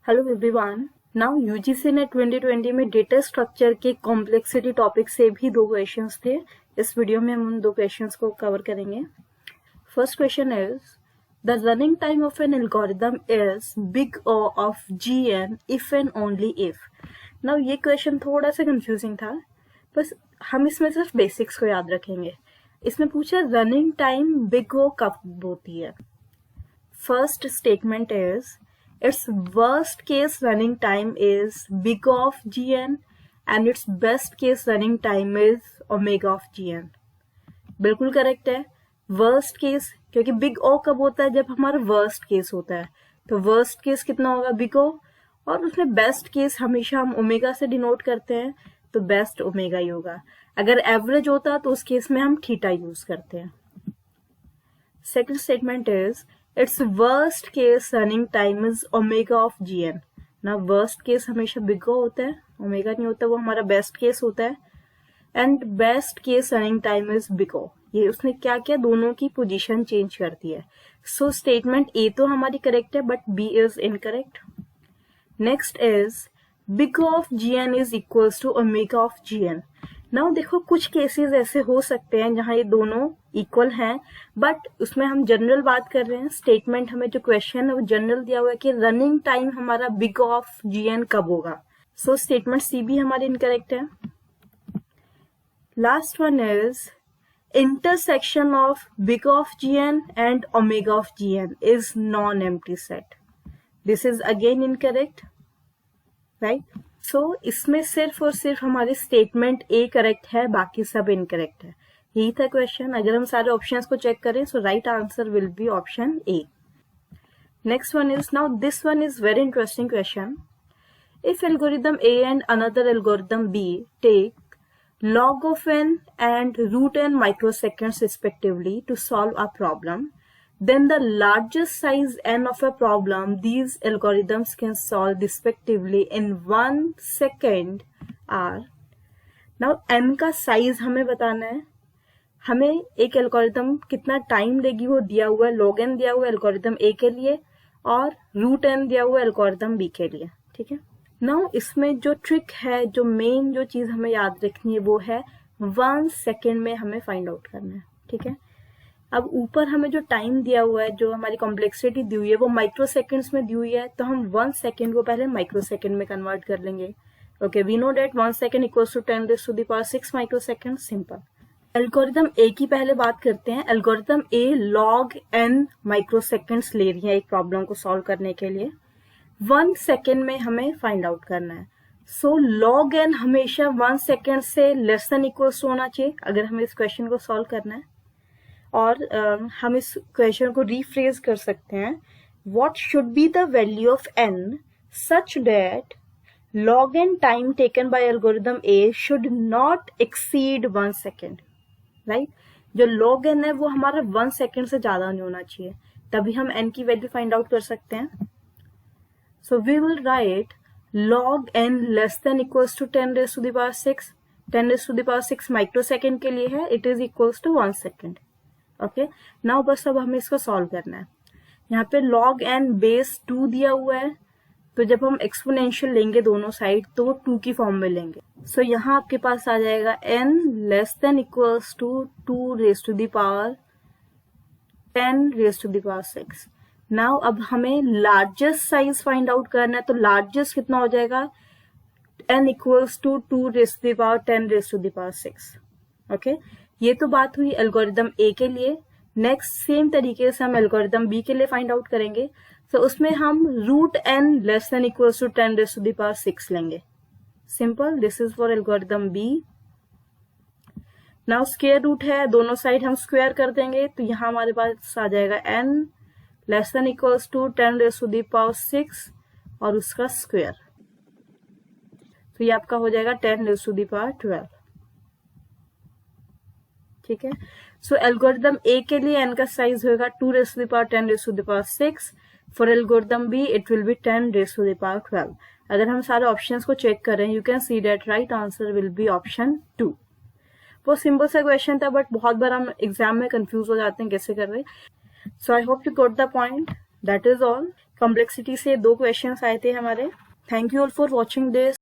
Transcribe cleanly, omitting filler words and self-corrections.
Hello everyone. Now UGC ने 2020 में data structure के कॉम्प्लेक्सिटी टॉपिक से भी 2 क्वेश्चंस थे। इस वीडियो में हम उन 2 क्वेश्चंस को कवर करेंगे। First question is the running time of an algorithm is big O of Gn if and only if. Now ये क्वेश्चन थोड़ा सा कंफ्यूजिंग था, बस हम इसमें सिर्फ बेसिक्स को याद रखेंगे। इसमें पूछा रनिंग टाइम बिग O कब होती है। First statement is its worst case running time is big O of Gn and its best case running time is omega of Gn। बिल्कुल करेक्ट है। वर्स्ट केस, क्योंकि बिग O कब होता है? जब हमारा वर्स्ट केस होता है। तो वर्स्ट केस कितना होगा? Big O। और उसमें बेस्ट केस हमेशा हम ओमेगा से डिनोट करते हैं, तो बेस्ट ओमेगा ही होगा। अगर एवरेज होता तो उस केस में हम थीटा यूज करते हैं। Second statement is its worst case running time is omega of Gn। ना वर्स्ट केस हमेशा बिग O होता है, ओमेगा नहीं होता, वो हमारा बेस्ट केस होता है। And best case running time is big O। ये उसने क्या किया? दोनों की पोजीशन चेंज कर दी है। सो स्टेटमेंट ए तो हमारी करेक्ट है, but B is incorrect. Next is big O of Gn is equals to omega of Gn। Now देखो, कुछ केसेस ऐसे हो सकते हैं जहां ये दोनों इक्वल हैं, बट उसमें हम जनरल बात कर रहे हैं। स्टेटमेंट हमें जो क्वेश्चन है वो जनरल दिया हुआ है कि रनिंग टाइम हमारा बिग O ऑफ Gn कब होगा। सो स्टेटमेंट सी भी हमारी इनकरेक्ट है। Last one is intersection of big O of Gn and omega of Gn is non empty set. This is again incorrect, right. सो इसमें सिर्फ और सिर्फ हमारे स्टेटमेंट ए करेक्ट है, बाकी सब इनकरेक्ट है। यही था क्वेश्चन। अगर हम सारे ऑप्शंस को चेक करें, सो right answer will be option A. Next one is, now this one is very interesting question. If algorithm A and another algorithm B take log of n and root n microseconds respectively to solve a problem, then the largest size n of a problem these algorithms can solve respectively in 1 second are। now n का size हमें बताना है। हमें एक algorithm कितना time लेगी वो दिया हुआ है। log n दिया हुआ है एल्गोरिथम ए के लिए और रूट n दिया हुआ है एल्गोरिथम बी के लिए, ठीक है। नाउ इसमें जो ट्रिक है, जो मेन जो चीज हमें याद रखनी है वो है 1 सेकेंड में हमें फाइंड आउट करना है, ठीक है। अब ऊपर हमें जो टाइम दिया हुआ है, जो हमारी कॉम्प्लेक्सिटी दी हुई है, वो माइक्रो सेकेंड्स में दी हुई है, तो हम 1 सेकेंड को पहले माइक्रो सेकेंड में कन्वर्ट कर लेंगे। Okay, we know date 1 second equals to 10⁶ micro second. Simple. Algorithm ए की पहले बात करते हैं। एल्गोरिथम ए log n माइक्रो सेकेंड्स ले रही है एक प्रॉब्लम को सॉल्व करने के लिए। 1 सेकेंड में हमें फाइंड आउट करना है। सो log n हमेशा 1 सेकेंड से लेस देन इक्वल्स होना चाहिए अगर हमें इस क्वेश्चन को सॉल्व करना है। और हम इस क्वेश्चन को रीफ्रेज कर सकते हैं। What should be the value of n such that log n time taken by algorithm A should not exceed 1 second, right. जो log n है वो हमारा 1 सेकेंड से ज्यादा नहीं होना चाहिए, तभी हम n की वैल्यू फाइंड आउट कर सकते हैं। So we will write log n less than equals to 10⁶. 10⁶ microsecond के लिए है, it is equals to 1 second. Okay, now बस अब हमें इसको सॉल्व करना है। यहाँ पे log n बेस 2 दिया हुआ है, तो जब हम एक्सपोनेंशियल लेंगे दोनों साइड तो वो 2 की फॉर्म में लेंगे। सो यहाँ आपके पास आ जाएगा n less than equals to 2⁻10⁶। Now अब हमें लार्जेस्ट साइज फाइंड आउट करना है, तो लार्जेस्ट कितना हो जाएगा? n equals to 2⁻10⁶। ओके, ये तो बात हुई एल्गोरिथम ए के लिए। नेक्स्ट सेम तरीके से हम एल्गोरिथम बी के लिए फाइंड आउट करेंगे। तो उसमें हम root n less than equals to 10⁶ लेंगे। Simple, this is for algorithm B. Now square root है, दोनों साइड हम स्क्वायर कर देंगे, तो यहाँ हमारे पास आ जाएगा n less than equals to 10⁶ और उसका स्क्वायर, तो ये आपका हो जाएगा 10⁻12, ठीक है। सो एल्गोरिथम ए के लिए n का साइज होगा 2⁻10⁶। For algorithm B it will be 10⁻12। अगर हम सारे ऑप्शंस को चेक करें, you can see that right answer will be option 2। वो सिंपल सा क्वेश्चन था, बट बहुत बार हम एग्जाम में कंफ्यूज हो जाते हैं कैसे कर रहे। So I hope you got the point. That is all. Complexity से 2 क्वेश्चंस आए थे हमारे. Thank you all for watching this.